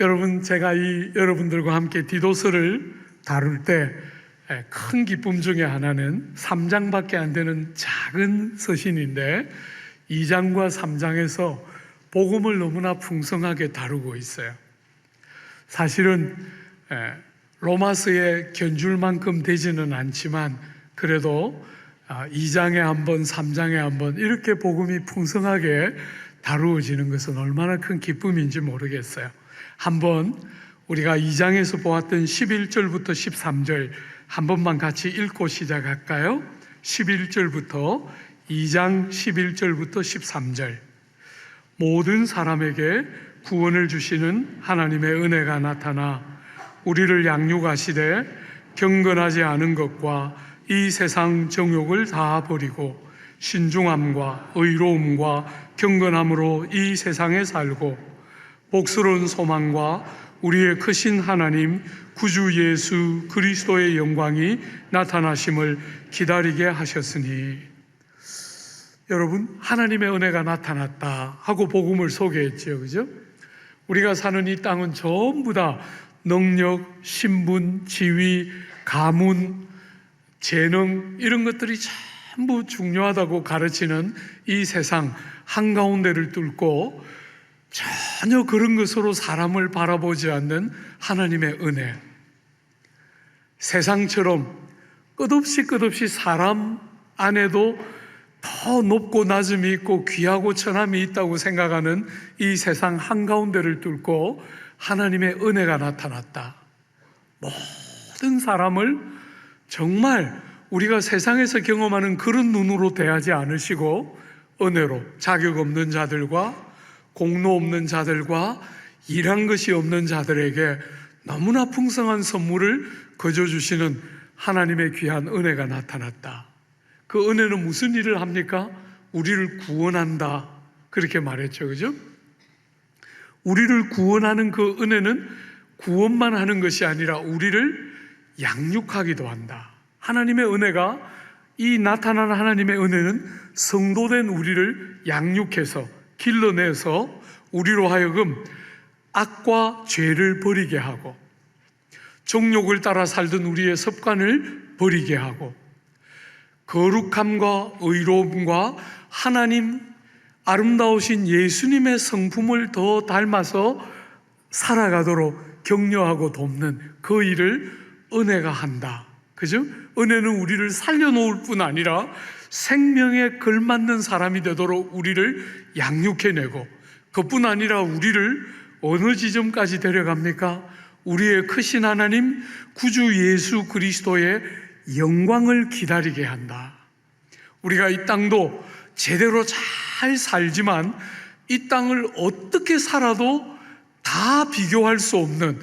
여러분, 제가 여러분들과 함께 디도서를 다룰 때 큰 기쁨 중에 하나는 3장밖에 안 되는 작은 서신인데 2장과 3장에서 복음을 너무나 풍성하게 다루고 있어요. 사실은 로마서에 견줄 만큼 되지는 않지만 그래도 2장에 한 번, 3장에 한 번 이렇게 복음이 풍성하게 다루어지는 것은 얼마나 큰 기쁨인지 모르겠어요. 한번 우리가 2장에서 보았던 11절부터 13절 한 번만 같이 읽고 시작할까요? 11절부터 2장 11절부터 13절. 모든 사람에게 구원을 주시는 하나님의 은혜가 나타나 우리를 양육하시되 경건하지 않은 것과 이 세상 정욕을 다 버리고 신중함과 의로움과 경건함으로 이 세상에 살고 복스러운 소망과 우리의 크신 하나님 구주 예수 그리스도의 영광이 나타나심을 기다리게 하셨으니. 여러분, 하나님의 은혜가 나타났다 하고 복음을 소개했죠, 그죠? 우리가 사는 이 땅은 전부 다 능력, 신분, 지위, 가문, 재능 이런 것들이 전부 중요하다고 가르치는 이 세상 한가운데를 뚫고 전혀 그런 것으로 사람을 바라보지 않는 하나님의 은혜, 세상처럼 끝없이 사람 안에도 더 높고 낮음이 있고 귀하고 천함이 있다고 생각하는 이 세상 한가운데를 뚫고 하나님의 은혜가 나타났다. 모든 사람을 정말 우리가 세상에서 경험하는 그런 눈으로 대하지 않으시고 은혜로 자격 없는 자들과 공로 없는 자들과 일한 것이 없는 자들에게 너무나 풍성한 선물을 거저 주시는 하나님의 귀한 은혜가 나타났다. 그 은혜는 무슨 일을 합니까? 우리를 구원한다, 그렇게 말했죠, 그죠? 우리를 구원하는 그 은혜는 구원만 하는 것이 아니라 우리를 양육하기도 한다. 하나님의 은혜가, 이 나타나는 하나님의 은혜는 성도된 우리를 양육해서 길러내서 우리로 하여금 악과 죄를 버리게 하고 정욕을 따라 살던 우리의 습관을 버리게 하고 거룩함과 의로움과 하나님 아름다우신 예수님의 성품을 더 닮아서 살아가도록 격려하고 돕는 그 일을 은혜가 한다. 그죠? 은혜는 우리를 살려놓을 뿐 아니라 생명에 걸맞는 사람이 되도록 우리를 양육해내고 그뿐 아니라 우리를 어느 지점까지 데려갑니까? 우리의 크신 하나님 구주 예수 그리스도의 영광을 기다리게 한다. 우리가 이 땅도 제대로 잘 살지만 이 땅을 어떻게 살아도 다 비교할 수 없는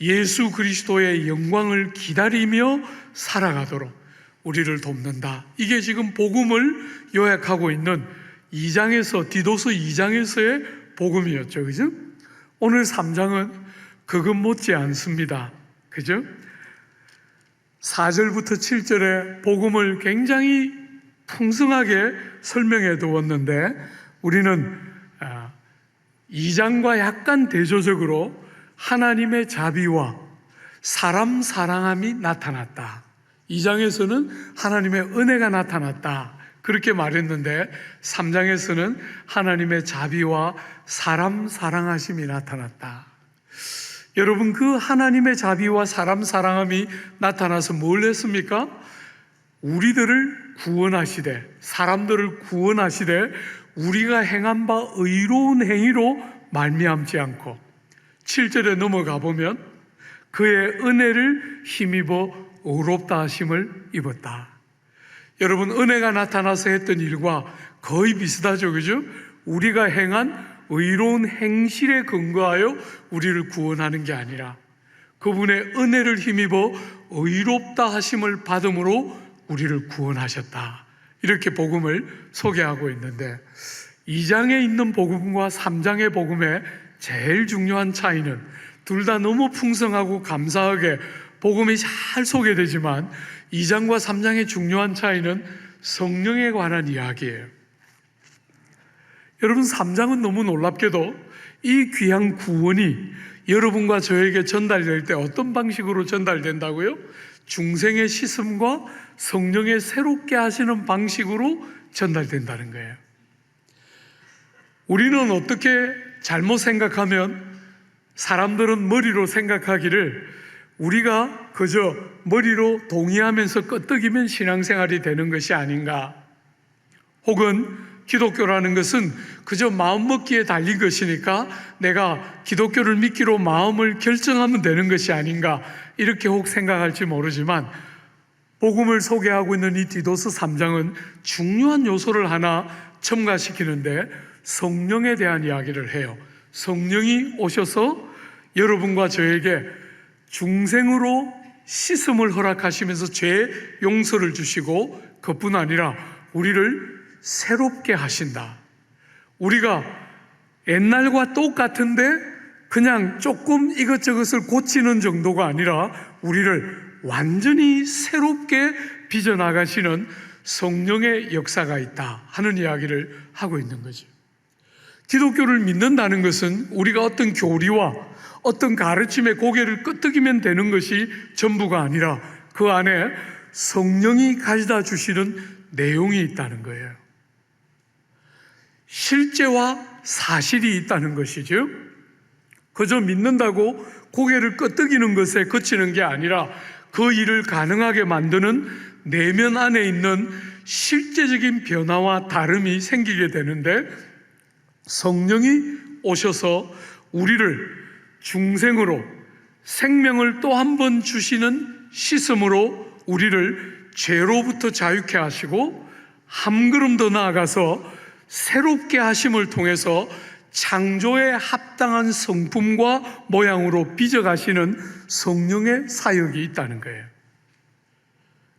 예수 그리스도의 영광을 기다리며 살아가도록 우리를 돕는다. 이게 지금 복음을 요약하고 있는 2장에서 디도서 2장에서의 복음이었죠, 그죠? 오늘 3장은 그것 못지 않습니다, 그죠? 4절부터 7절에 복음을 굉장히 풍성하게 설명해 두었는데 우리는 2장과 약간 대조적으로 하나님의 자비와 사람 사랑함이 나타났다. 2장에서는 하나님의 은혜가 나타났다, 그렇게 말했는데 3장에서는 하나님의 자비와 사람 사랑하심이 나타났다. 여러분, 그 하나님의 자비와 사람 사랑함이 나타나서 뭘 했습니까? 우리들을 구원하시되, 사람들을 구원하시되 우리가 행한 바 의로운 행위로 말미암지 않고 7절에 넘어가 보면 그의 은혜를 힘입어 의롭다 하심을 입었다. 여러분, 은혜가 나타나서 했던 일과 거의 비슷하죠, 그죠? 우리가 행한 의로운 행실에 근거하여 우리를 구원하는 게 아니라 그분의 은혜를 힘입어 의롭다 하심을 받음으로 우리를 구원하셨다. 이렇게 복음을 소개하고 있는데 2장에 있는 복음과 3장의 복음의 제일 중요한 차이는 둘 다 너무 풍성하고 감사하게 복음이 잘 소개되지만 2장과 3장의 중요한 차이는 성령에 관한 이야기예요. 여러분, 3장은 너무 놀랍게도 이 귀한 구원이 여러분과 저에게 전달될 때 어떤 방식으로 전달된다고요? 중생의 씻음과 성령의 새롭게 하시는 방식으로 전달된다는 거예요. 우리는 어떻게 잘못 생각하면 사람들은 머리로 생각하기를 우리가 그저 머리로 동의하면서 끄떡이면 신앙생활이 되는 것이 아닌가, 혹은 기독교라는 것은 그저 마음먹기에 달린 것이니까 내가 기독교를 믿기로 마음을 결정하면 되는 것이 아닌가, 이렇게 혹 생각할지 모르지만 복음을 소개하고 있는 이 디도서 3장은 중요한 요소를 하나 첨가시키는데 성령에 대한 이야기를 해요. 성령이 오셔서 여러분과 저에게 중생으로 씻음을 허락하시면서 죄 용서를 주시고 그뿐 아니라 우리를 새롭게 하신다. 우리가 옛날과 똑같은데 그냥 조금 이것저것을 고치는 정도가 아니라 우리를 완전히 새롭게 빚어나가시는 성령의 역사가 있다 하는 이야기를 하고 있는 거죠. 기독교를 믿는다는 것은 우리가 어떤 교리와 어떤 가르침에 고개를 끄덕이면 되는 것이 전부가 아니라 그 안에 성령이 가져다 주시는 내용이 있다는 거예요. 실제와 사실이 있다는 것이죠. 그저 믿는다고 고개를 끄덕이는 것에 그치는 게 아니라 그 일을 가능하게 만드는 내면 안에 있는 실제적인 변화와 다름이 생기게 되는데, 성령이 오셔서 우리를 중생으로 생명을 또 한 번 주시는 씻음으로 우리를 죄로부터 자유케 하시고 한 걸음 더 나아가서 새롭게 하심을 통해서 창조에 합당한 성품과 모양으로 빚어가시는 성령의 사역이 있다는 거예요.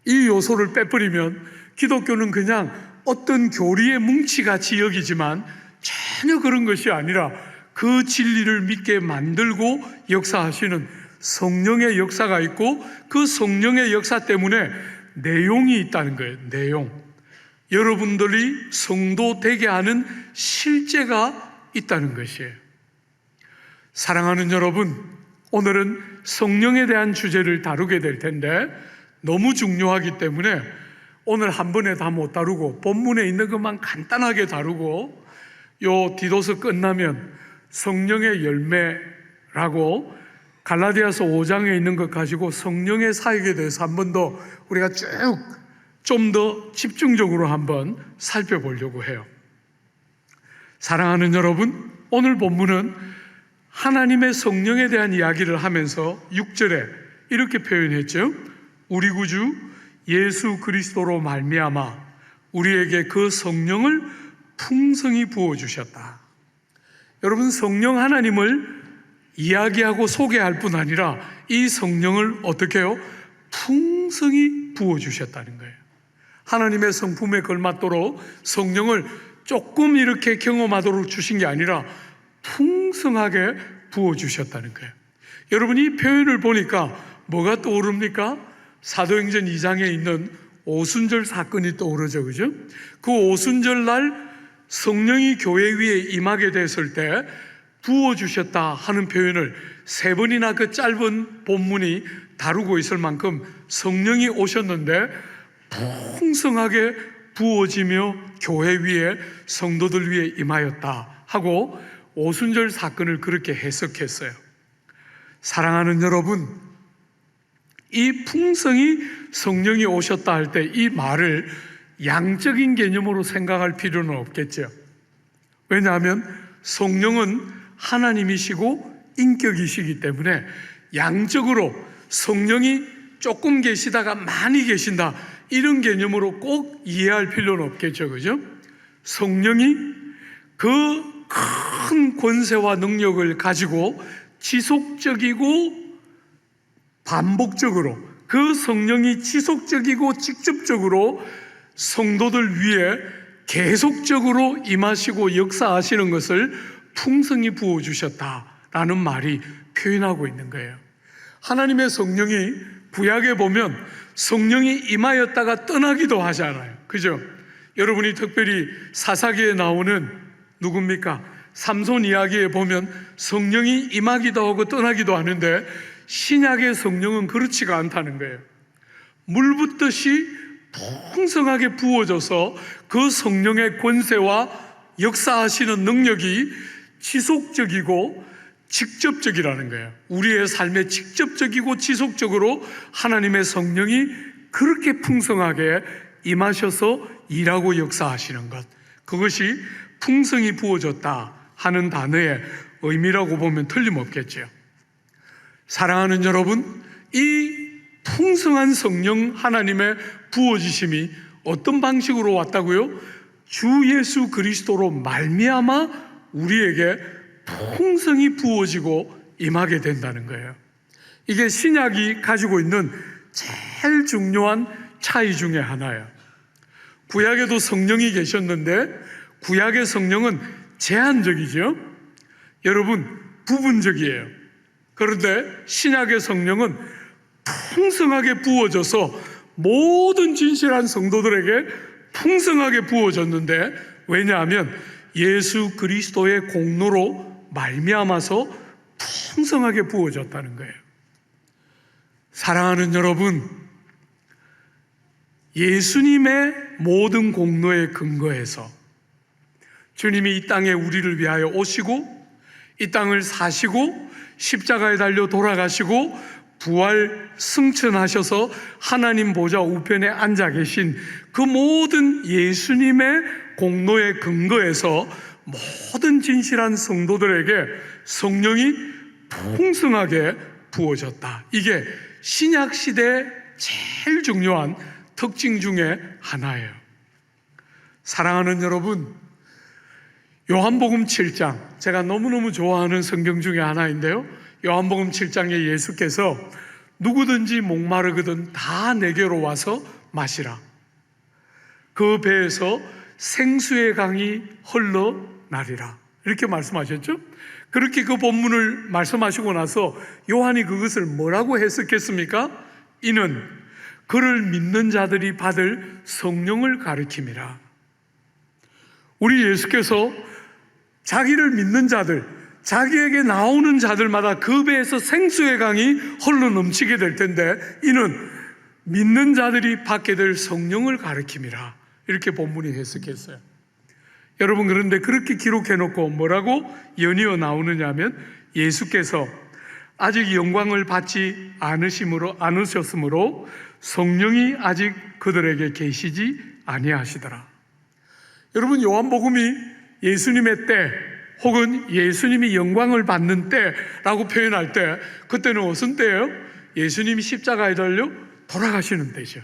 이 요소를 빼버리면 기독교는 그냥 어떤 교리의 뭉치같이 여기지만 전혀 그런 것이 아니라 그 진리를 믿게 만들고 역사하시는 성령의 역사가 있고, 그 성령의 역사 때문에 내용이 있다는 거예요. 내용. 여러분들이 성도 되게 하는 실제가 있다는 것이에요. 사랑하는 여러분, 오늘은 성령에 대한 주제를 다루게 될 텐데 너무 중요하기 때문에 오늘 한 번에 다 못 다루고 본문에 있는 것만 간단하게 다루고, 요 디도서 끝나면 성령의 열매라고 갈라디아서 5장에 있는 것 가지고 성령의 사역에 대해서 한 번 더 우리가 쭉 좀 더 집중적으로 한번 살펴보려고 해요. 사랑하는 여러분, 오늘 본문은 하나님의 성령에 대한 이야기를 하면서 6절에 이렇게 표현했죠. 우리 구주 예수 그리스도로 말미암아 우리에게 그 성령을 풍성히 부어주셨다. 여러분, 성령 하나님을 이야기하고 소개할 뿐 아니라 이 성령을 어떻게 해요? 풍성히 부어주셨다는 거예요. 하나님의 성품에 걸맞도록 성령을 조금 이렇게 경험하도록 주신 게 아니라 풍성하게 부어주셨다는 거예요. 여러분, 이 표현을 보니까 뭐가 떠오릅니까? 사도행전 2장에 있는 오순절 사건이 떠오르죠, 그죠? 그 오순절 날 성령이 교회 위에 임하게 됐을 때 부어주셨다 하는 표현을 3번이나 그 짧은 본문이 다루고 있을 만큼 성령이 오셨는데 풍성하게 부어지며 교회 위에 성도들 위에 임하였다 하고 오순절 사건을 그렇게 해석했어요. 사랑하는 여러분, 이 풍성히 성령이 오셨다 할 때 이 말을 양적인 개념으로 생각할 필요는 없겠죠. 왜냐하면 성령은 하나님이시고 인격이시기 때문에 양적으로 성령이 조금 계시다가 많이 계신다 이런 개념으로 꼭 이해할 필요는 없겠죠, 그죠? 성령이 그 큰 권세와 능력을 가지고 지속적이고 반복적으로, 그 성령이 지속적이고 직접적으로 성도들 위에 계속적으로 임하시고 역사하시는 것을 풍성히 부어주셨다라는 말이 표현하고 있는 거예요. 하나님의 성령이 구약에 보면 성령이 임하였다가 떠나기도 하잖아요, 그죠? 여러분이 특별히 사사기에 나오는 누굽니까? 삼손 이야기에 보면 성령이 임하기도 하고 떠나기도 하는데 신약의 성령은 그렇지가 않다는 거예요. 물 붓듯이 풍성하게 부어져서 그 성령의 권세와 역사하시는 능력이 지속적이고 직접적이라는 거예요. 우리의 삶에 직접적이고 지속적으로 하나님의 성령이 그렇게 풍성하게 임하셔서 일하고 역사하시는 것, 그것이 풍성히 부어졌다 하는 단어의 의미라고 보면 틀림없겠죠. 사랑하는 여러분, 이 풍성한 성령 하나님의 부어지심이 어떤 방식으로 왔다고요? 주 예수 그리스도로 말미암아 우리에게 풍성히 부어지고 임하게 된다는 거예요. 이게 신약이 가지고 있는 제일 중요한 차이 중에 하나예요. 구약에도 성령이 계셨는데 구약의 성령은 제한적이죠. 여러분, 부분적이에요. 그런데 신약의 성령은 풍성하게 부어져서 모든 진실한 성도들에게 풍성하게 부어졌는데, 왜냐하면 예수 그리스도의 공로로 말미암아서 풍성하게 부어졌다는 거예요. 사랑하는 여러분, 예수님의 모든 공로에 근거해서 주님이 이 땅에 우리를 위하여 오시고 이 땅을 사시고 십자가에 달려 돌아가시고 부활 승천하셔서 하나님 보좌 우편에 앉아 계신 그 모든 예수님의 공로에 근거해서 모든 진실한 성도들에게 성령이 풍성하게 부어졌다. 이게 신약 시대의 제일 중요한 특징 중에 하나예요. 사랑하는 여러분, 요한복음 7장, 제가 너무너무 좋아하는 성경 중에 하나인데요, 요한복음 7장에 예수께서 누구든지 목마르거든 다 내게로 와서 마시라. 그 배에서 생수의 강이 흘러나리라. 이렇게 말씀하셨죠? 그렇게 그 본문을 말씀하시고 나서 요한이 그것을 뭐라고 해석했습니까? 이는 그를 믿는 자들이 받을 성령을 가리킴이라. 우리 예수께서 자기를 믿는 자들, 자기에게 나오는 자들마다 그 배에서 생수의 강이 흘러 넘치게 될 텐데, 이는 믿는 자들이 받게 될 성령을 가리킴이라. 이렇게 본문이 해석했어요. 여러분, 그런데 그렇게 기록해놓고 뭐라고 연이어 나오느냐 하면, 예수께서 아직 영광을 받지 않으셨으므로 성령이 아직 그들에게 계시지 아니하시더라. 여러분, 요한복음이 예수님의 때 혹은 예수님이 영광을 받는 때라고 표현할 때, 그때는 무슨 때예요? 예수님이 십자가에 달려 돌아가시는 때죠.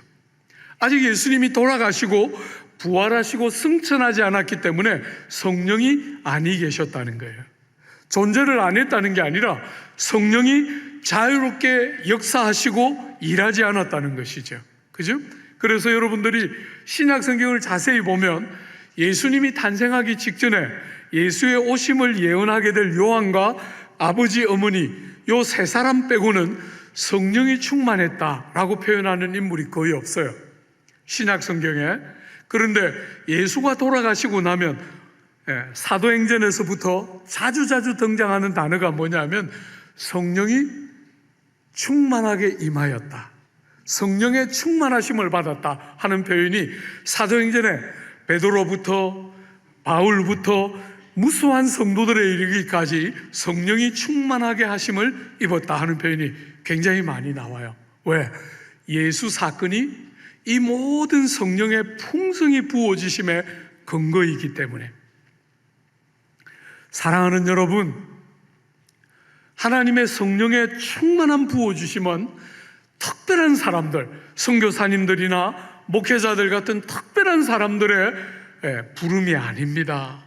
아직 예수님이 돌아가시고 부활하시고 승천하지 않았기 때문에 성령이 아니 계셨다는 거예요. 존재를 안 했다는 게 아니라 성령이 자유롭게 역사하시고 일하지 않았다는 것이죠. 그죠? 그래서 여러분들이 신약 성경을 자세히 보면 예수님이 탄생하기 직전에 예수의 오심을 예언하게 될 요한과 아버지, 어머니, 요 세 사람 빼고는 성령이 충만했다라고 표현하는 인물이 거의 없어요, 신약 성경에. 그런데 예수가 돌아가시고 나면 사도행전에서부터 자주 등장하는 단어가 뭐냐면 성령이 충만하게 임하였다, 성령의 충만하심을 받았다 하는 표현이 사도행전에 베드로부터 바울부터 무수한 성도들에 이르기까지 성령이 충만하게 하심을 입었다 하는 표현이 굉장히 많이 나와요. 왜? 예수 사건이 이 모든 성령의 풍성히 부어지심의 근거이기 때문에. 사랑하는 여러분, 하나님의 성령의 충만한 부어주심은 특별한 사람들, 선교사님들이나 목회자들 같은 특별한 사람들의 부름이 아닙니다.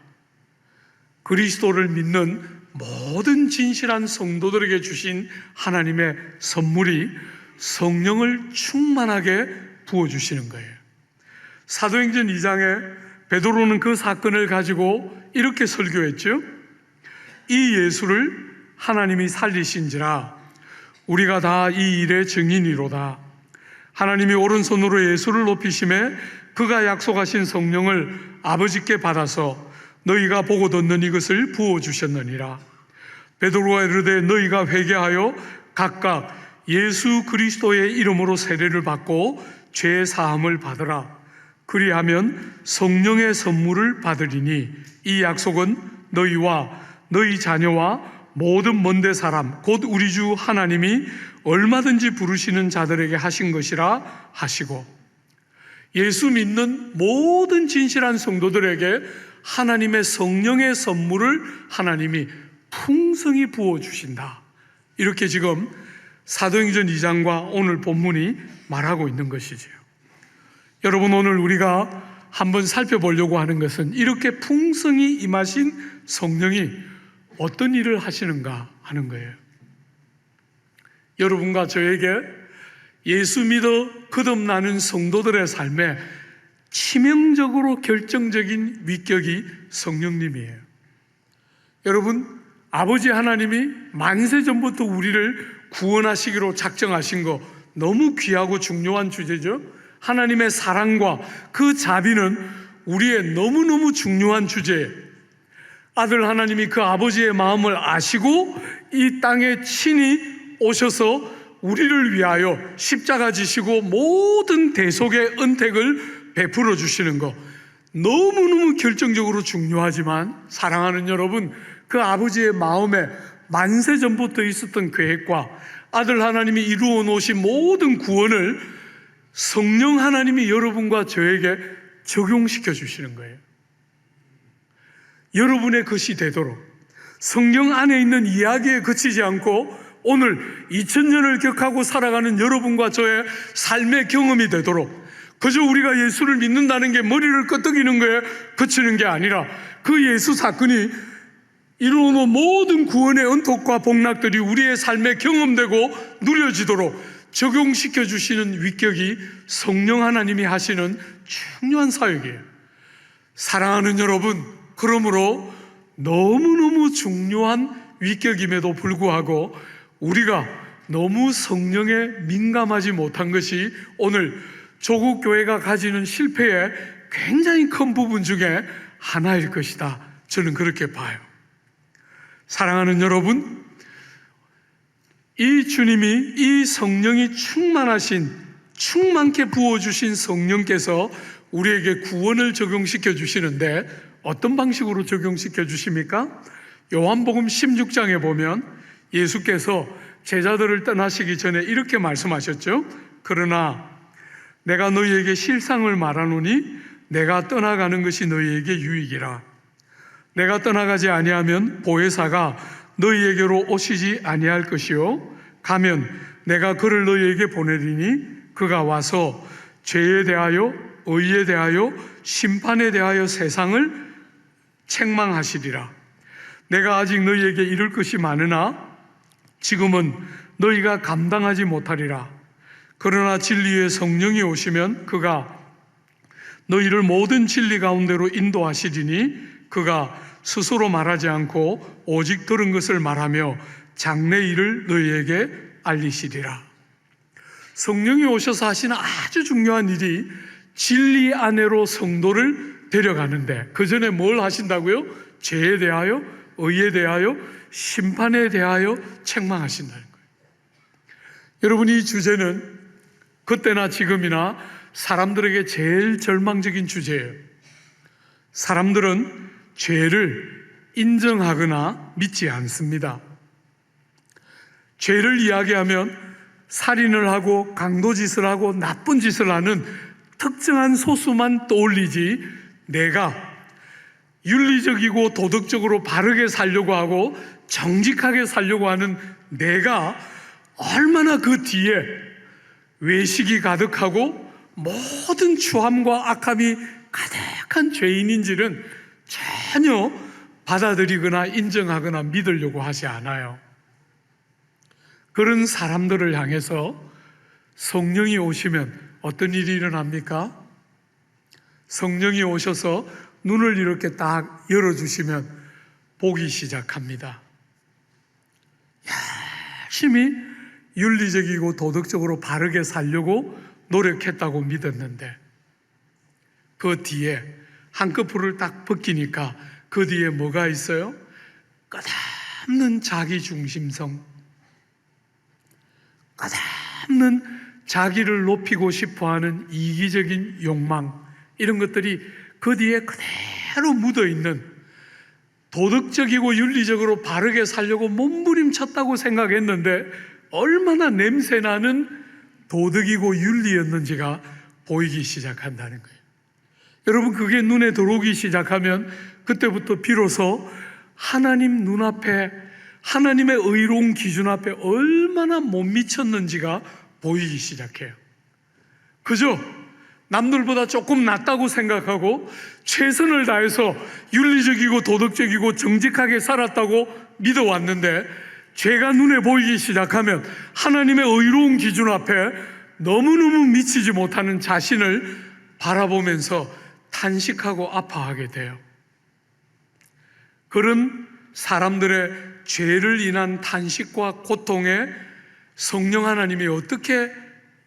그리스도를 믿는 모든 진실한 성도들에게 주신 하나님의 선물이 성령을 충만하게 부어주시는 거예요. 사도행전 2장에 베드로는 그 사건을 가지고 이렇게 설교했죠. 이 예수를 하나님이 살리신지라 우리가 다 이 일의 증인이로다. 하나님이 오른손으로 예수를 높이심에 그가 약속하신 성령을 아버지께 받아서 너희가 보고 듣는 이것을 부어주셨느니라. 베드로가 이르되 너희가 회개하여 각각 예수 그리스도의 이름으로 세례를 받고 죄 사함을 받으라. 그리하면 성령의 선물을 받으리니 이 약속은 너희와 너희 자녀와 모든 먼데 사람 곧 우리 주 하나님이 얼마든지 부르시는 자들에게 하신 것이라 하시고, 예수 믿는 모든 진실한 성도들에게 하나님의 성령의 선물을 하나님이 풍성히 부어주신다. 이렇게 지금 사도행전 2장과 오늘 본문이 말하고 있는 것이지요. 여러분, 오늘 우리가 한번 살펴보려고 하는 것은 이렇게 풍성히 임하신 성령이 어떤 일을 하시는가 하는 거예요. 여러분과 저에게 예수 믿어 거듭나는 성도들의 삶에 치명적으로 결정적인 위격이 성령님이에요. 여러분, 아버지 하나님이 만세 전부터 우리를 구원하시기로 작정하신 거 너무 귀하고 중요한 주제죠. 하나님의 사랑과 그 자비는 우리의 너무너무 중요한 주제예요. 아들 하나님이 그 아버지의 마음을 아시고 이 땅에 친히 오셔서 우리를 위하여 십자가 지시고 모든 대속의 은택을 베풀어 주시는 것, 너무너무 결정적으로 중요하지만, 사랑하는 여러분, 그 아버지의 마음에 만세 전부터 있었던 계획과 아들 하나님이 이루어 놓으신 모든 구원을 성령 하나님이 여러분과 저에게 적용시켜 주시는 거예요. 여러분의 것이 되도록, 성경 안에 있는 이야기에 그치지 않고 오늘 2000년을 격하고 살아가는 여러분과 저의 삶의 경험이 되도록, 그저 우리가 예수를 믿는다는 게 머리를 끄덕이는 거에 그치는 게 아니라 그 예수 사건이 이루어놓은 모든 구원의 은톡과 복락들이 우리의 삶에 경험되고 누려지도록 적용시켜 주시는 위격이 성령 하나님이 하시는 중요한 사역이에요. 사랑하는 여러분, 그러므로 너무너무 중요한 위격임에도 불구하고 우리가 너무 성령에 민감하지 못한 것이 오늘 조국 교회가 가지는 실패의 굉장히 큰 부분 중에 하나일 것이다. 저는 그렇게 봐요. 사랑하는 여러분, 이 주님이, 이 성령이 충만케 부어주신 성령께서 우리에게 구원을 적용시켜 주시는데 어떤 방식으로 적용시켜 주십니까? 요한복음 16장에 보면 예수께서 제자들을 떠나시기 전에 이렇게 말씀하셨죠. 그러나 내가 너희에게 실상을 말하노니 내가 떠나가는 것이 너희에게 유익이라. 내가 떠나가지 아니하면 보혜사가 너희에게로 오시지 아니할 것이요, 가면 내가 그를 너희에게 보내리니 그가 와서 죄에 대하여 의에 대하여 심판에 대하여 세상을 책망하시리라. 내가 아직 너희에게 이를 것이 많으나 지금은 너희가 감당하지 못하리라. 그러나 진리의 성령이 오시면 그가 너희를 모든 진리 가운데로 인도하시리니 그가 스스로 말하지 않고 오직 들은 것을 말하며 장래 일을 너희에게 알리시리라. 성령이 오셔서 하시는 아주 중요한 일이 진리 안으로 성도를 데려가는데, 그 전에 뭘 하신다고요? 죄에 대하여, 의에 대하여, 심판에 대하여 책망하신다는 거예요. 여러분, 이 주제는 그때나 지금이나 사람들에게 제일 절망적인 주제예요. 사람들은 죄를 인정하거나 믿지 않습니다. 죄를 이야기하면 살인을 하고 강도짓을 하고 나쁜 짓을 하는 특정한 소수만 떠올리지, 내가 윤리적이고 도덕적으로 바르게 살려고 하고 정직하게 살려고 하는 내가 얼마나 그 뒤에 외식이 가득하고 모든 추함과 악함이 가득한 죄인인지는 전혀 받아들이거나 인정하거나 믿으려고 하지 않아요. 그런 사람들을 향해서 성령이 오시면 어떤 일이 일어납니까? 성령이 오셔서 눈을 이렇게 딱 열어주시면 보기 시작합니다. 열심히 윤리적이고 도덕적으로 바르게 살려고 노력했다고 믿었는데 그 뒤에 한꺼풀을 딱 벗기니까 그 뒤에 뭐가 있어요? 끝없는 자기중심성, 끝없는 자기를 높이고 싶어하는 이기적인 욕망, 이런 것들이 그 뒤에 그대로 묻어있는, 도덕적이고 윤리적으로 바르게 살려고 몸부림쳤다고 생각했는데 얼마나 냄새나는 도덕이고 윤리였는지가 보이기 시작한다는 거예요. 여러분, 그게 눈에 들어오기 시작하면 그때부터 비로소 하나님 눈앞에, 하나님의 의로운 기준 앞에 얼마나 못 미쳤는지가 보이기 시작해요. 그죠? 남들보다 조금 낫다고 생각하고 최선을 다해서 윤리적이고 도덕적이고 정직하게 살았다고 믿어왔는데, 죄가 눈에 보이기 시작하면 하나님의 의로운 기준 앞에 너무너무 미치지 못하는 자신을 바라보면서 탄식하고 아파하게 돼요. 그런 사람들의 죄를 인한 탄식과 고통에 성령 하나님이 어떻게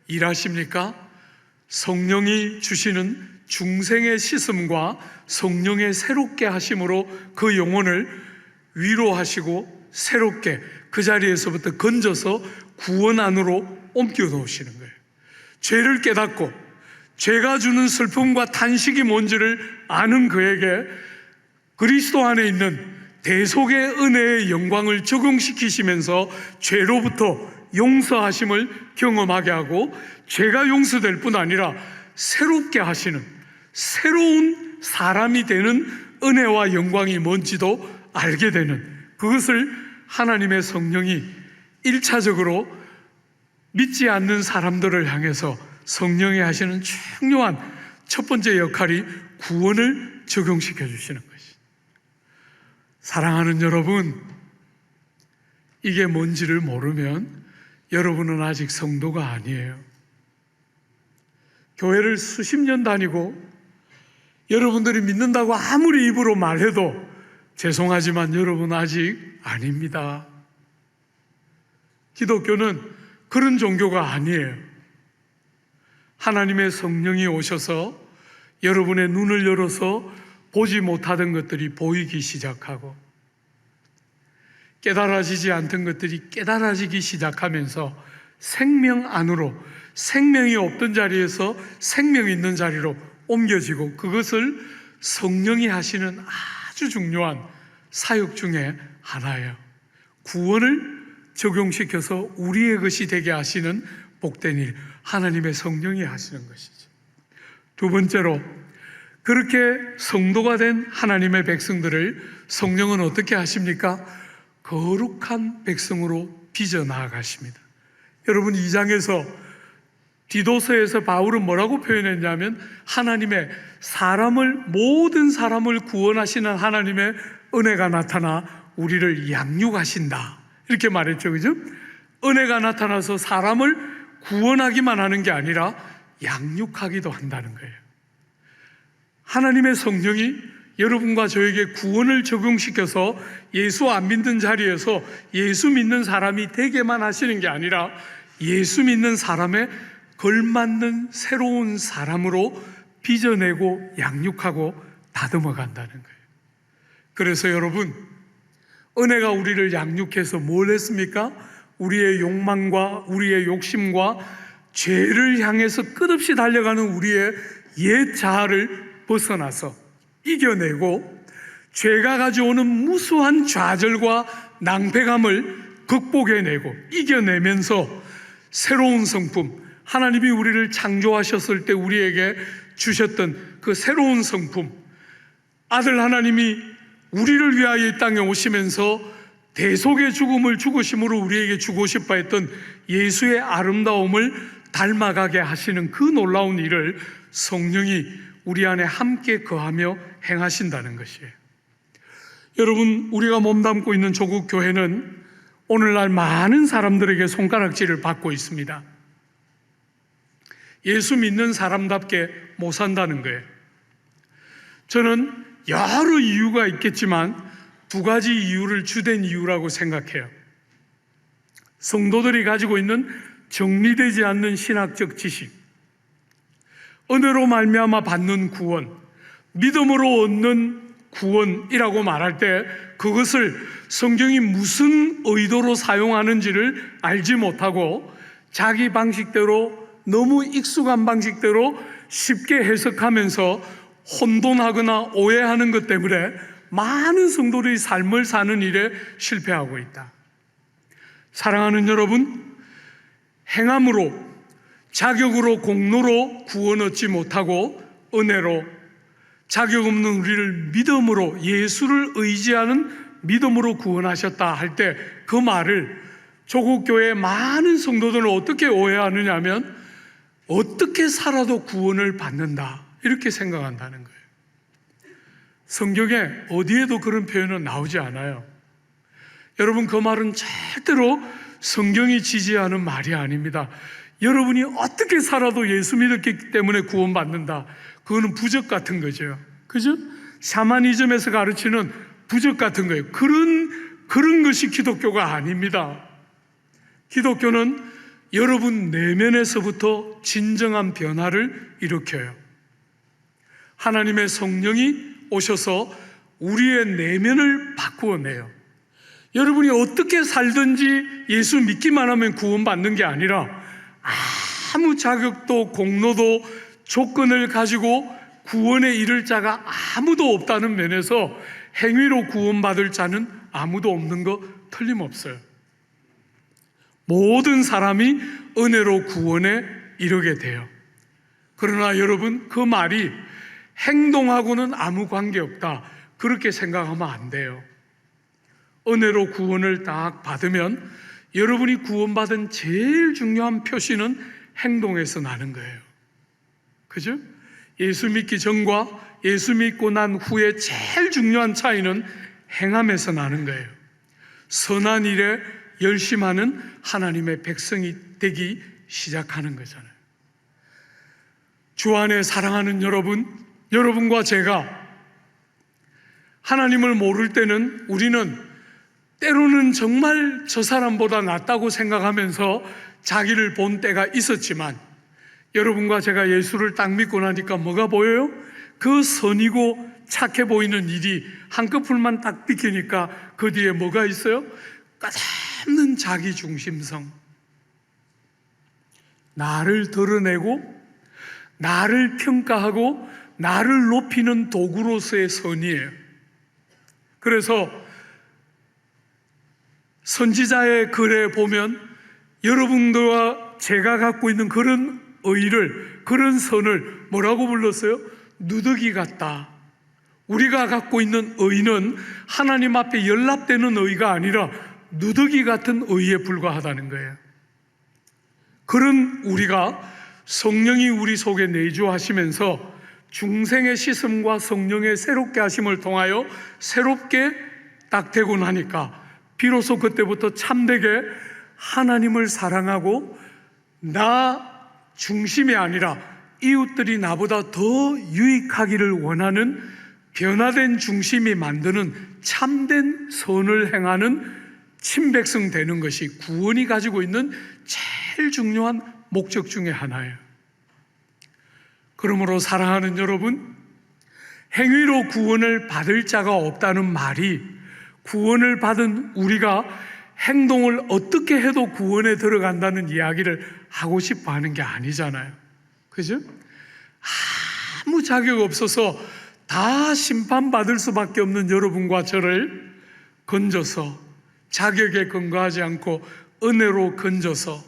일하십니까? 성령이 주시는 중생의 씻음과 성령의 새롭게 하심으로 그 영혼을 위로하시고 새롭게 그 자리에서부터 건져서 구원 안으로 옮겨 놓으시는 거예요. 죄를 깨닫고 죄가 주는 슬픔과 탄식이 뭔지를 아는 그에게 그리스도 안에 있는 대속의 은혜의 영광을 적용시키시면서 죄로부터 용서하심을 경험하게 하고, 죄가 용서될 뿐 아니라 새롭게 하시는, 새로운 사람이 되는 은혜와 영광이 뭔지도 알게 되는, 그것을 하나님의 성령이 1차적으로 믿지 않는 사람들을 향해서 성령이 하시는 중요한 첫 번째 역할이 구원을 적용시켜 주시는 것이. 사랑하는 여러분, 이게 뭔지를 모르면 여러분은 아직 성도가 아니에요. 교회를 수십 년 다니고 여러분들이 믿는다고 아무리 입으로 말해도 죄송하지만 여러분 아직 아닙니다. 기독교는 그런 종교가 아니에요. 하나님의 성령이 오셔서 여러분의 눈을 열어서 보지 못하던 것들이 보이기 시작하고, 깨달아지지 않던 것들이 깨달아지기 시작하면서 생명 안으로, 생명이 없던 자리에서 생명이 있는 자리로 옮겨지고, 그것을 성령이 하시는 아주 중요한 사역 중에 하나예요. 구원을 적용시켜서 우리의 것이 되게 하시는 복된 일, 하나님의 성령이 하시는 것이죠. 두 번째로, 그렇게 성도가 된 하나님의 백성들을 성령은 어떻게 하십니까? 거룩한 백성으로 빚어 나아가십니다. 여러분, 2장에서 디도서에서 바울은 뭐라고 표현했냐면, 하나님의 모든 사람을 구원하시는 하나님의 은혜가 나타나 우리를 양육하신다, 이렇게 말했죠. 그죠? 은혜가 나타나서 사람을 구원하기만 하는 게 아니라 양육하기도 한다는 거예요. 하나님의 성령이 여러분과 저에게 구원을 적용시켜서 예수 안 믿는 자리에서 예수 믿는 사람이 되게만 하시는 게 아니라 예수 믿는 사람에 걸맞는 새로운 사람으로 빚어내고 양육하고 다듬어 간다는 거예요. 그래서 여러분, 은혜가 우리를 양육해서 뭘 했습니까? 우리의 욕망과 우리의 욕심과 죄를 향해서 끝없이 달려가는 우리의 옛 자아를 벗어나서 이겨내고, 죄가 가져오는 무수한 좌절과 낭패감을 극복해내고 이겨내면서 새로운 성품, 하나님이 우리를 창조하셨을 때 우리에게 주셨던 그 새로운 성품, 아들 하나님이 우리를 위하여 이 땅에 오시면서 대속의 죽음을 죽으심으로 우리에게 주고 싶어 했던 예수의 아름다움을 닮아가게 하시는 그 놀라운 일을 성령이 우리 안에 함께 거하며 행하신다는 것이에요. 여러분, 우리가 몸담고 있는 조국 교회는 오늘날 많은 사람들에게 손가락질을 받고 있습니다. 예수 믿는 사람답게 못 산다는 거예요. 저는 여러 이유가 있겠지만 두 가지 이유를 주된 이유라고 생각해요. 성도들이 가지고 있는 정리되지 않는 신학적 지식, 은혜로 말미암아 받는 구원, 믿음으로 얻는 구원이라고 말할 때 그것을 성경이 무슨 의도로 사용하는지를 알지 못하고 자기 방식대로, 너무 익숙한 방식대로 쉽게 해석하면서 혼돈하거나 오해하는 것 때문에 많은 성도들이 삶을 사는 일에 실패하고 있다. 사랑하는 여러분, 행함으로, 자격으로, 공로로 구원 얻지 못하고 은혜로, 자격 없는 우리를 믿음으로, 예수를 의지하는 믿음으로 구원하셨다 할 때 그 말을 조국 교회의 많은 성도들은 어떻게 오해하느냐 하면 어떻게 살아도 구원을 받는다 이렇게 생각한다는 거예요. 성경에 어디에도 그런 표현은 나오지 않아요. 여러분, 그 말은 절대로 성경이 지지하는 말이 아닙니다. 여러분이 어떻게 살아도 예수 믿었기 때문에 구원받는다, 그거는 부적 같은 거죠. 그죠? 샤머니즘에서 가르치는 부적 같은 거예요. 그런 것이 기독교가 아닙니다. 기독교는 여러분 내면에서부터 진정한 변화를 일으켜요. 하나님의 성령이 오셔서 우리의 내면을 바꾸어내요. 여러분이 어떻게 살든지 예수 믿기만 하면 구원받는 게 아니라 아무 자격도 공로도 조건을 가지고 구원에 이를 자가 아무도 없다는 면에서 행위로 구원받을 자는 아무도 없는 거 틀림없어요. 모든 사람이 은혜로 구원에 이르게 돼요. 그러나 여러분, 그 말이 행동하고는 아무 관계없다 그렇게 생각하면 안 돼요. 은혜로 구원을 딱 받으면 여러분이 구원받은 제일 중요한 표시는 행동에서 나는 거예요. 그죠? 예수 믿기 전과 예수 믿고 난 후에 제일 중요한 차이는 행함에서 나는 거예요. 선한 일에 열심하는 하나님의 백성이 되기 시작하는 거잖아요. 주 안에 사랑하는 여러분, 여러분과 제가 하나님을 모를 때는 우리는 때로는 정말 저 사람보다 낫다고 생각하면서 자기를 본 때가 있었지만, 여러분과 제가 예수를 딱 믿고 나니까 뭐가 보여요? 그 선이고 착해 보이는 일이 한꺼풀만 딱 비키니까 그 뒤에 뭐가 있어요? 끝없는 자기중심성, 나를 드러내고 나를 평가하고 나를 높이는 도구로서의 선이에요. 그래서 선지자의 글에 보면 여러분들과 제가 갖고 있는 그런 의를, 그런 선을 뭐라고 불렀어요? 누더기 같다. 우리가 갖고 있는 의는 하나님 앞에 연락되는 의가 아니라 누더기 같은 의에 불과하다는 거예요. 그런 우리가 성령이 우리 속에 내주하시면서 중생의 씻음과 성령의 새롭게 하심을 통하여 새롭게 딱 되고 나니까 비로소 그때부터 참되게 하나님을 사랑하고 나 중심이 아니라 이웃들이 나보다 더 유익하기를 원하는 변화된 중심이 만드는 참된 선을 행하는 친백성 되는 것이 구원이 가지고 있는 제일 중요한 목적 중에 하나예요. 그러므로 사랑하는 여러분, 행위로 구원을 받을 자가 없다는 말이 구원을 받은 우리가 행동을 어떻게 해도 구원에 들어간다는 이야기를 하고 싶어 하는 게 아니잖아요. 그죠? 아무 자격 없어서 다 심판받을 수밖에 없는 여러분과 저를 건져서 자격에 근거하지 않고 은혜로 건져서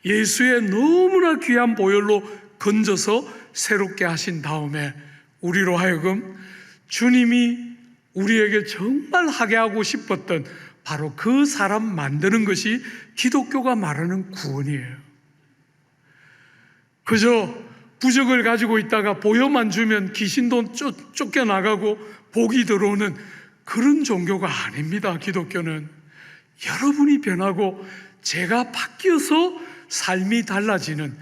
예수의 너무나 귀한 보혈로 건져서 새롭게 하신 다음에 우리로 하여금 주님이 우리에게 정말 하게 하고 싶었던 바로 그 사람 만드는 것이 기독교가 말하는 구원이에요. 그저 부적을 가지고 있다가 보혈만 주면 귀신도 쫓겨나가고 복이 들어오는 그런 종교가 아닙니다. 기독교는 여러분이 변하고 제가 바뀌어서 삶이 달라지는,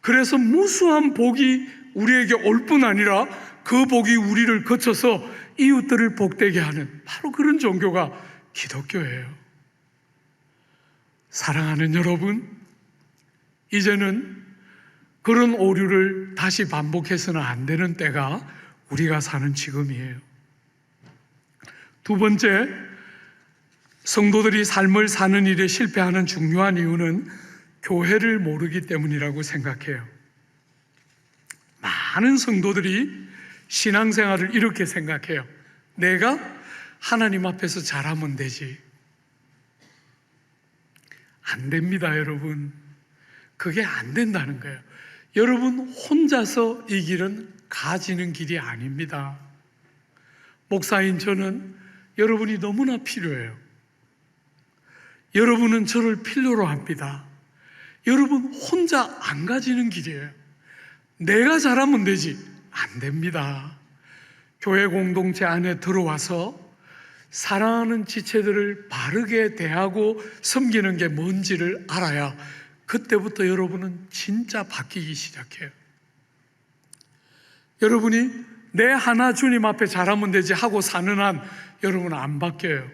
그래서 무수한 복이 우리에게 올 뿐 아니라 그 복이 우리를 거쳐서 이웃들을 복되게 하는 바로 그런 종교가 기독교예요. 사랑하는 여러분, 이제는 그런 오류를 다시 반복해서는 안 되는 때가 우리가 사는 지금이에요. 두 번째, 성도들이 삶을 사는 일에 실패하는 중요한 이유는 교회를 모르기 때문이라고 생각해요. 많은 성도들이 신앙생활을 이렇게 생각해요. 내가 하나님 앞에서 잘하면 되지. 안 됩니다, 여러분. 그게 안 된다는 거예요. 여러분 혼자서 이 길은 가지는 길이 아닙니다. 목사인 저는 여러분이 너무나 필요해요. 여러분은 저를 필요로 합니다. 여러분 혼자 안 가지는 길이에요. 내가 잘하면 되지. 안 됩니다. 교회 공동체 안에 들어와서 사랑하는 지체들을 바르게 대하고 섬기는 게 뭔지를 알아야 그때부터 여러분은 진짜 바뀌기 시작해요. 여러분이 내 하나 주님 앞에 잘하면 되지 하고 사는 한 여러분은 안 바뀌어요.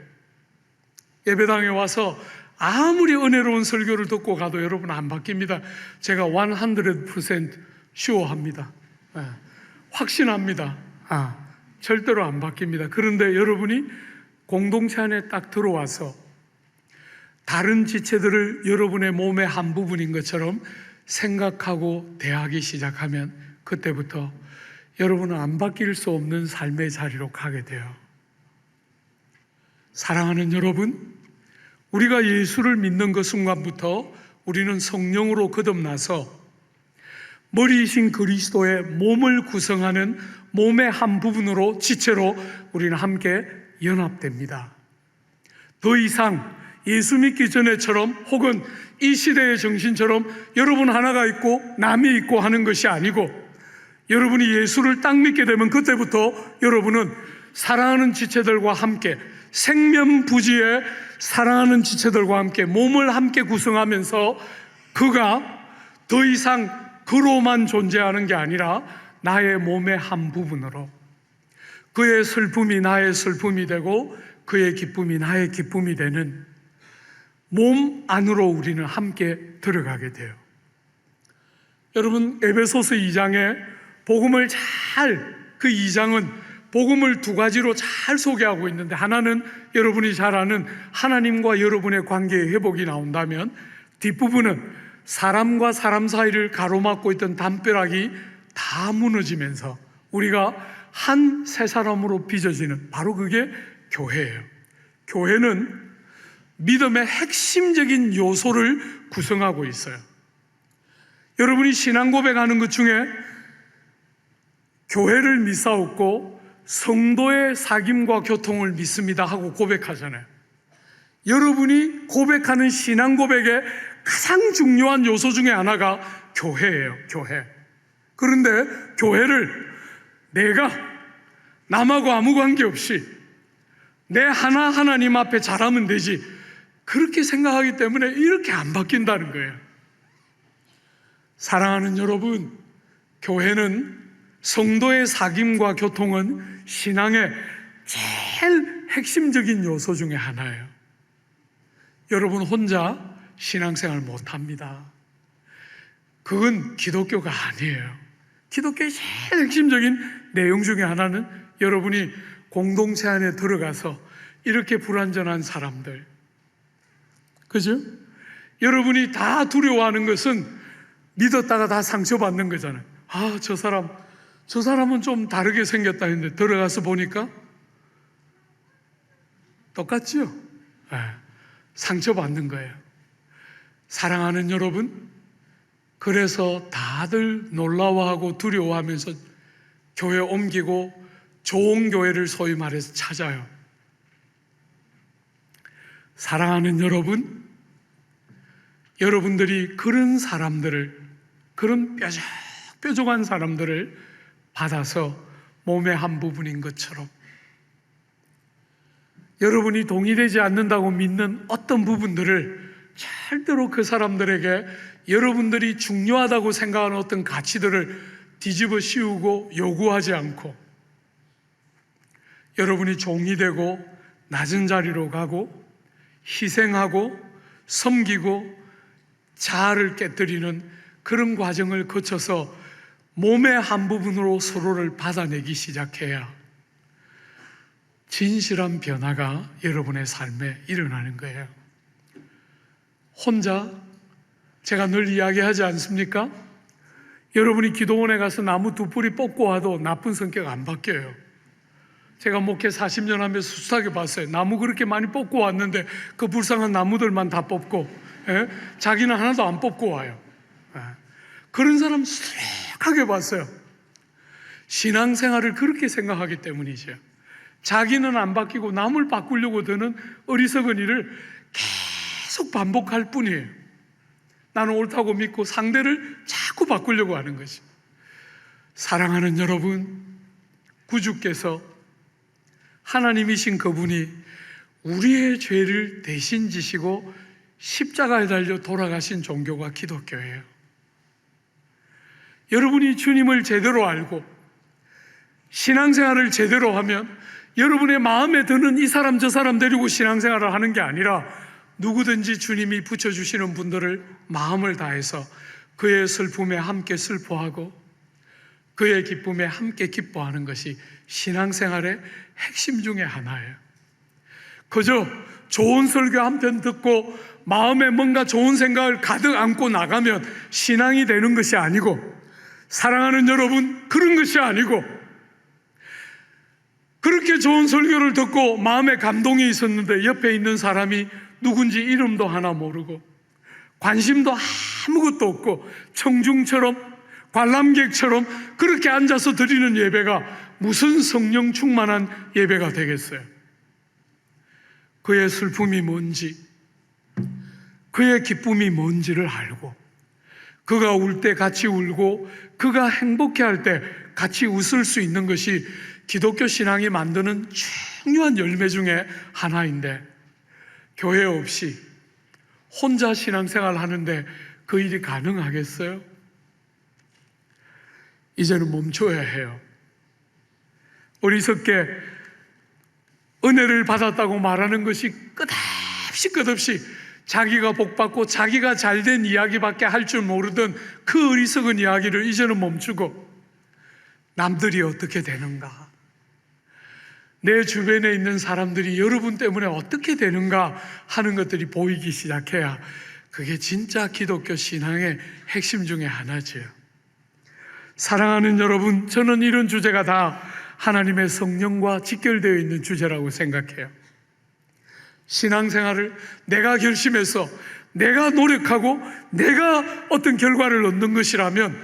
예배당에 와서 아무리 은혜로운 설교를 듣고 가도 여러분 안 바뀝니다. 제가 100% 슈어합니다. 확신합니다. 절대로 안 바뀝니다. 그런데 여러분이 공동체 안에 딱 들어와서 다른 지체들을 여러분의 몸의 한 부분인 것처럼 생각하고 대하기 시작하면 그때부터 여러분은 안 바뀔 수 없는 삶의 자리로 가게 돼요. 사랑하는 여러분, 우리가 예수를 믿는 그 순간부터 우리는 성령으로 거듭나서 머리이신 그리스도의 몸을 구성하는 몸의 한 부분으로 지체로 우리는 함께 연합됩니다. 더 이상 예수 믿기 전에처럼 혹은 이 시대의 정신처럼 여러분 하나가 있고 남이 있고 하는 것이 아니고 여러분이 예수를 딱 믿게 되면 그때부터 여러분은 사랑하는 지체들과 함께 생면부지의 사랑하는 지체들과 함께 몸을 함께 구성하면서 그가 더 이상 그로만 존재하는 게 아니라 나의 몸의 한 부분으로 그의 슬픔이 나의 슬픔이 되고 그의 기쁨이 나의 기쁨이 되는 몸 안으로 우리는 함께 들어가게 돼요. 여러분 에베소서 2장에 복음을 그 2장은 복음을 두 가지로 잘 소개하고 있는데 하나는 여러분이 잘 아는 하나님과 여러분의 관계의 회복이 나온다면 뒷부분은 사람과 사람 사이를 가로막고 있던 담벼락이 다 무너지면서 우리가 한 새 사람으로 빚어지는 바로 그게 교회예요. 교회는 믿음의 핵심적인 요소를 구성하고 있어요. 여러분이 신앙 고백하는 것 중에 교회를 믿사옵고 성도의 사귐과 교통을 믿습니다 하고 고백하잖아요. 여러분이 고백하는 신앙 고백의 가장 중요한 요소 중에 하나가 교회예요. 교회. 그런데 교회를 내가 남하고 아무 관계없이 내 하나님 앞에 잘하면 되지 그렇게 생각하기 때문에 이렇게 안 바뀐다는 거예요. 사랑하는 여러분, 교회는 성도의 사귐과 교통은 신앙의 제일 핵심적인 요소 중에 하나예요. 여러분 혼자 신앙생활 못합니다. 그건 기독교가 아니에요. 기독교의 제일 핵심적인 내용 중에 하나는 여러분이 공동체 안에 들어가서 이렇게 불완전한 사람들, 그죠? 여러분이 다 두려워하는 것은 믿었다가 다 상처받는 거잖아요. 저 사람은 좀 다르게 생겼다 했는데 들어가서 보니까 똑같지요? 네, 상처받는 거예요. 사랑하는 여러분, 그래서 다들 놀라워하고 두려워하면서 교회 옮기고 좋은 교회를 소위 말해서 찾아요. 사랑하는 여러분, 여러분들이 그런 사람들을, 그런 뾰족한 사람들을 받아서 몸의 한 부분인 것처럼 여러분이 동의되지 않는다고 믿는 어떤 부분들을 절대로 그 사람들에게 여러분들이 중요하다고 생각하는 어떤 가치들을 뒤집어 씌우고 요구하지 않고 여러분이 종이 되고 낮은 자리로 가고 희생하고 섬기고 자아를 깨뜨리는 그런 과정을 거쳐서 몸의 한 부분으로 서로를 받아내기 시작해야 진실한 변화가 여러분의 삶에 일어나는 거예요. 혼자 제가 늘 이야기하지 않습니까? 여러분이 기도원에 가서 나무 두 뿌리 뽑고 와도 나쁜 성격 안 바뀌어요. 제가 목회 40년 하면서 수사하게 봤어요. 나무 그렇게 많이 뽑고 왔는데 그 불쌍한 나무들만 다 뽑고, 자기는 하나도 안 뽑고 와요. 그런 사람 수락하게 봤어요. 신앙생활을 그렇게 생각하기 때문이죠. 자기는 안 바뀌고 남을 바꾸려고 드는 어리석은 일을 계속 반복할 뿐이에요. 나는 옳다고 믿고 상대를 자꾸 바꾸려고 하는 것이. 사랑하는 여러분, 구주께서 하나님이신 그분이 우리의 죄를 대신 지시고 십자가에 달려 돌아가신 종교가 기독교예요. 여러분이 주님을 제대로 알고 신앙생활을 제대로 하면 여러분의 마음에 드는 이 사람 저 사람 데리고 신앙생활을 하는 게 아니라 누구든지 주님이 붙여주시는 분들을 마음을 다해서 그의 슬픔에 함께 슬퍼하고 그의 기쁨에 함께 기뻐하는 것이 신앙생활의 핵심 중에 하나예요. 그저 좋은 설교 한 편 듣고 마음에 뭔가 좋은 생각을 가득 안고 나가면 신앙이 되는 것이 아니고, 사랑하는 여러분, 그런 것이 아니고, 그렇게 좋은 설교를 듣고 마음에 감동이 있었는데 옆에 있는 사람이 누군지 이름도 하나 모르고 관심도 아무것도 없고 청중처럼 관람객처럼 그렇게 앉아서 드리는 예배가 무슨 성령 충만한 예배가 되겠어요? 그의 슬픔이 뭔지, 그의 기쁨이 뭔지를 알고, 그가 울 때 같이 울고 그가 행복해할 때 같이 웃을 수 있는 것이 기독교 신앙이 만드는 중요한 열매 중에 하나인데, 교회 없이 혼자 신앙생활 하는데 그 일이 가능하겠어요? 이제는 멈춰야 해요. 어리석게 은혜를 받았다고 말하는 것이 끝없이 자기가 복받고 자기가 잘된 이야기밖에 할 줄 모르던 그 어리석은 이야기를 이제는 멈추고, 남들이 어떻게 되는가, 내 주변에 있는 사람들이 여러분 때문에 어떻게 되는가 하는 것들이 보이기 시작해야 그게 진짜 기독교 신앙의 핵심 중에 하나지요. 사랑하는 여러분, 저는 이런 주제가 다 하나님의 성령과 직결되어 있는 주제라고 생각해요. 신앙생활을 내가 결심해서 내가 노력하고 내가 어떤 결과를 얻는 것이라면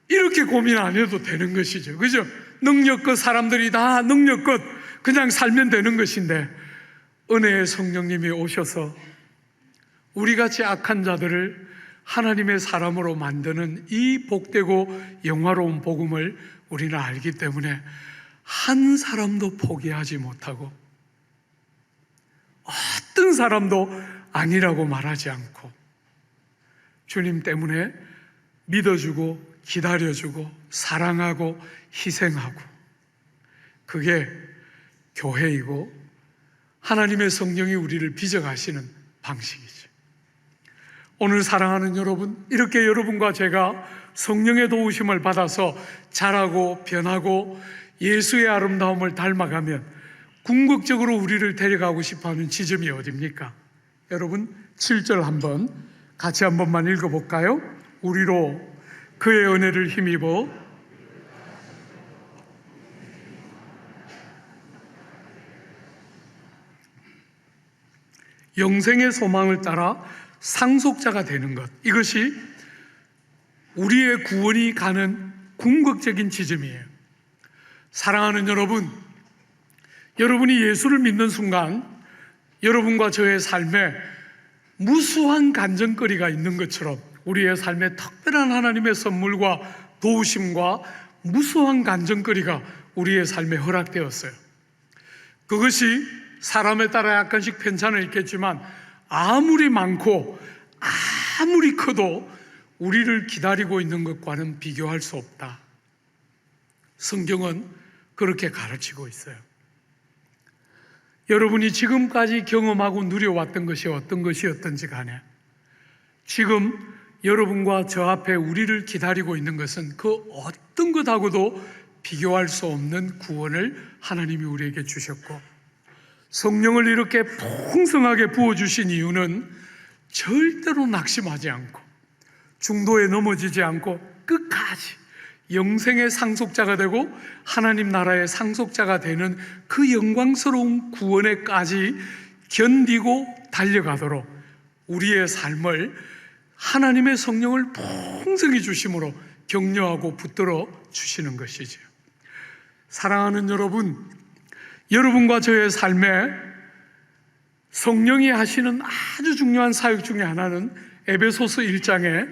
이렇게 고민 안 해도 되는 것이죠. 그죠? 능력껏 사람들이 다 능력껏 그냥 살면 되는 것인데, 은혜의 성령님이 오셔서 우리같이 악한 자들을 하나님의 사람으로 만드는 이 복되고 영화로운 복음을 우리는 알기 때문에 한 사람도 포기하지 못하고 어떤 사람도 아니라고 말하지 않고 주님 때문에 믿어주고 기다려주고 사랑하고 희생하고, 그게 교회이고 하나님의 성령이 우리를 빚어가시는 방식이죠. 오늘 사랑하는 여러분, 이렇게 여러분과 제가 성령의 도우심을 받아서 자라고 변하고 예수의 아름다움을 닮아가면 궁극적으로 우리를 데려가고 싶어하는 지점이 어디입니까? 여러분, 7절 한번 같이 한 번만 읽어볼까요? 우리로 그의 은혜를 힘입어 영생의 소망을 따라 상속자가 되는 것, 이것이 우리의 구원이 가는 궁극적인 지점이에요. 사랑하는 여러분, 여러분이 예수를 믿는 순간 여러분과 저의 삶에 무수한 간증거리가 있는 것처럼 우리의 삶에 특별한 하나님의 선물과 도우심과 무수한 간증거리가 우리의 삶에 허락되었어요. 그것이 사람에 따라 약간씩 편차는 있겠지만 아무리 많고 아무리 커도 우리를 기다리고 있는 것과는 비교할 수 없다. 성경은 그렇게 가르치고 있어요. 여러분이 지금까지 경험하고 누려왔던 것이 어떤 것이었던지 간에 지금 여러분과 저 앞에 우리를 기다리고 있는 것은 그 어떤 것하고도 비교할 수 없는 구원을 하나님이 우리에게 주셨고, 성령을 이렇게 풍성하게 부어주신 이유는 절대로 낙심하지 않고 중도에 넘어지지 않고 끝까지 영생의 상속자가 되고 하나님 나라의 상속자가 되는 그 영광스러운 구원에까지 견디고 달려가도록 우리의 삶을 하나님의 성령을 풍성히 주심으로 격려하고 붙들어 주시는 것이죠. 사랑하는 여러분, 여러분과 저의 삶에 성령이 하시는 아주 중요한 사역 중에 하나는 에베소서 1장에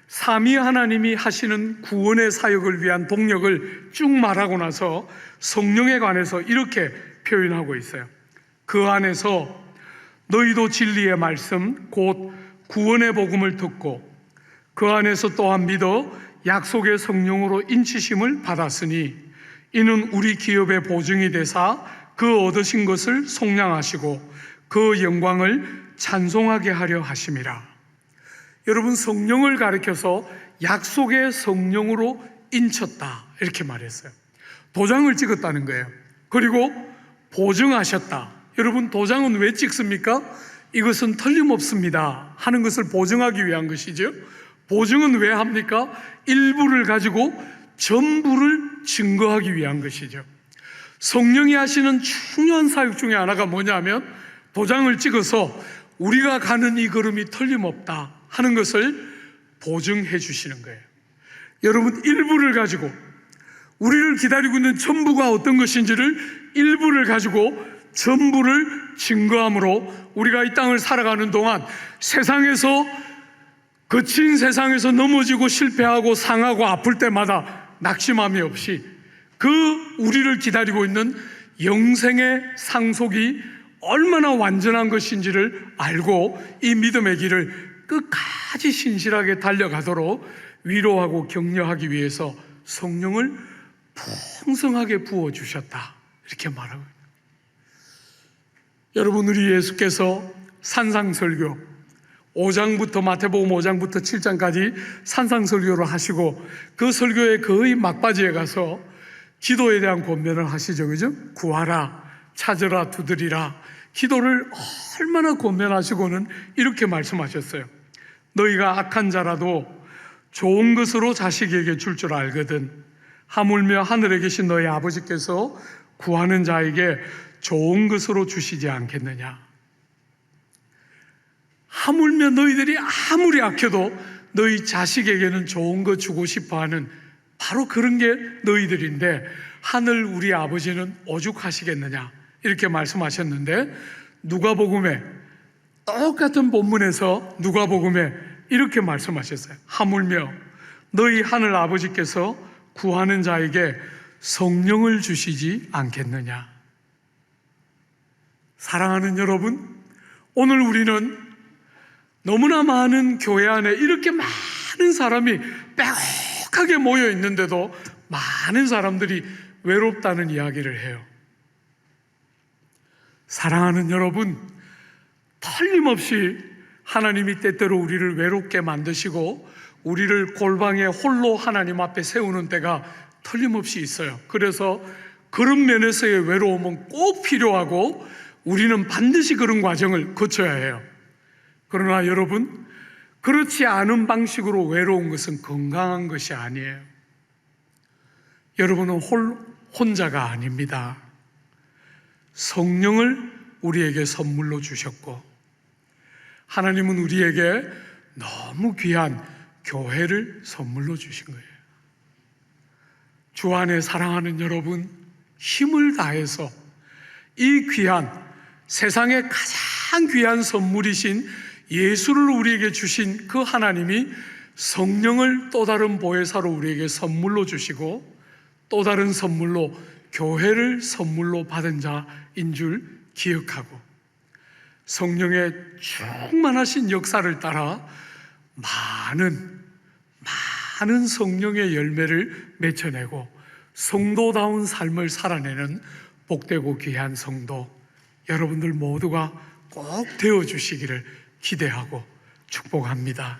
삼위 하나님이 하시는 구원의 사역을 위한 동력을 쭉 말하고 나서 성령에 관해서 이렇게 표현하고 있어요. 그 안에서 너희도 진리의 말씀 곧 구원의 복음을 듣고 그 안에서 또한 믿어 약속의 성령으로 인치심을 받았으니 이는 우리 기업의 보증이 되사 그 얻으신 것을 속량하시고 그 영광을 찬송하게 하려 하심이라. 여러분, 성령을 가리켜서 약속의 성령으로 인쳤다 이렇게 말했어요. 도장을 찍었다는 거예요. 그리고 보증하셨다. 여러분, 도장은 왜 찍습니까? 이것은 틀림없습니다 하는 것을 보증하기 위한 것이죠. 보증은 왜 합니까? 일부를 가지고 전부를 증거하기 위한 것이죠. 성령이 하시는 중요한 사역 중에 하나가 뭐냐면 도장을 찍어서 우리가 가는 이 걸음이 틀림없다 하는 것을 보증해 주시는 거예요. 여러분, 일부를 가지고 우리를 기다리고 있는 전부가 어떤 것인지를 일부를 가지고 전부를 증거함으로 우리가 이 땅을 살아가는 동안 세상에서 거친 세상에서 넘어지고 실패하고 상하고 아플 때마다 낙심함이 없이 그 우리를 기다리고 있는 영생의 상속이 얼마나 완전한 것인지를 알고 이 믿음의 길을 끝까지 신실하게 달려가도록 위로하고 격려하기 위해서 성령을 풍성하게 부어주셨다 이렇게 말하고 있습니다. 여러분, 우리 예수께서 산상설교 5장부터 마태복음 5장부터 7장까지 산상설교를 하시고 그 설교의 거의 막바지에 가서 기도에 대한 권면을 하시죠. 그죠? 구하라, 찾으라, 두드리라. 기도를 얼마나 권면하시고는 이렇게 말씀하셨어요. 너희가 악한 자라도 좋은 것으로 자식에게 줄 줄 알거든 하물며 하늘에 계신 너희 아버지께서 구하는 자에게 좋은 것으로 주시지 않겠느냐. 하물며 너희들이 아무리 악해도 너희 자식에게는 좋은 거 주고 싶어하는 바로 그런 게 너희들인데 하늘 우리 아버지는 오죽하시겠느냐 이렇게 말씀하셨는데, 누가복음에 똑같은 본문에서 누가복음에 이렇게 말씀하셨어요. 하물며 너희 하늘 아버지께서 구하는 자에게 성령을 주시지 않겠느냐. 사랑하는 여러분, 오늘 우리는 너무나 많은 교회 안에 이렇게 많은 사람이 빼곡하게 모여 있는데도 많은 사람들이 외롭다는 이야기를 해요. 사랑하는 여러분, 틀림없이 하나님이 때때로 우리를 외롭게 만드시고 우리를 골방에 홀로 하나님 앞에 세우는 때가 틀림없이 있어요. 그래서 그런 면에서의 외로움은 꼭 필요하고 우리는 반드시 그런 과정을 거쳐야 해요. 그러나 여러분, 그렇지 않은 방식으로 외로운 것은 건강한 것이 아니에요. 여러분은 혼자가 아닙니다. 성령을 우리에게 선물로 주셨고 하나님은 우리에게 너무 귀한 교회를 선물로 주신 거예요. 주 안에 사랑하는 여러분, 힘을 다해서 이 귀한 세상의 가장 귀한 선물이신 예수를 우리에게 주신 그 하나님이 성령을 또 다른 보혜사로 우리에게 선물로 주시고 또 다른 선물로 교회를 선물로 받은 자인 줄 기억하고 성령의 충만하신 역사를 따라 많은 성령의 열매를 맺어내고 성도다운 삶을 살아내는 복되고 귀한 성도 여러분들 모두가 꼭 되어주시기를 기대하고 축복합니다.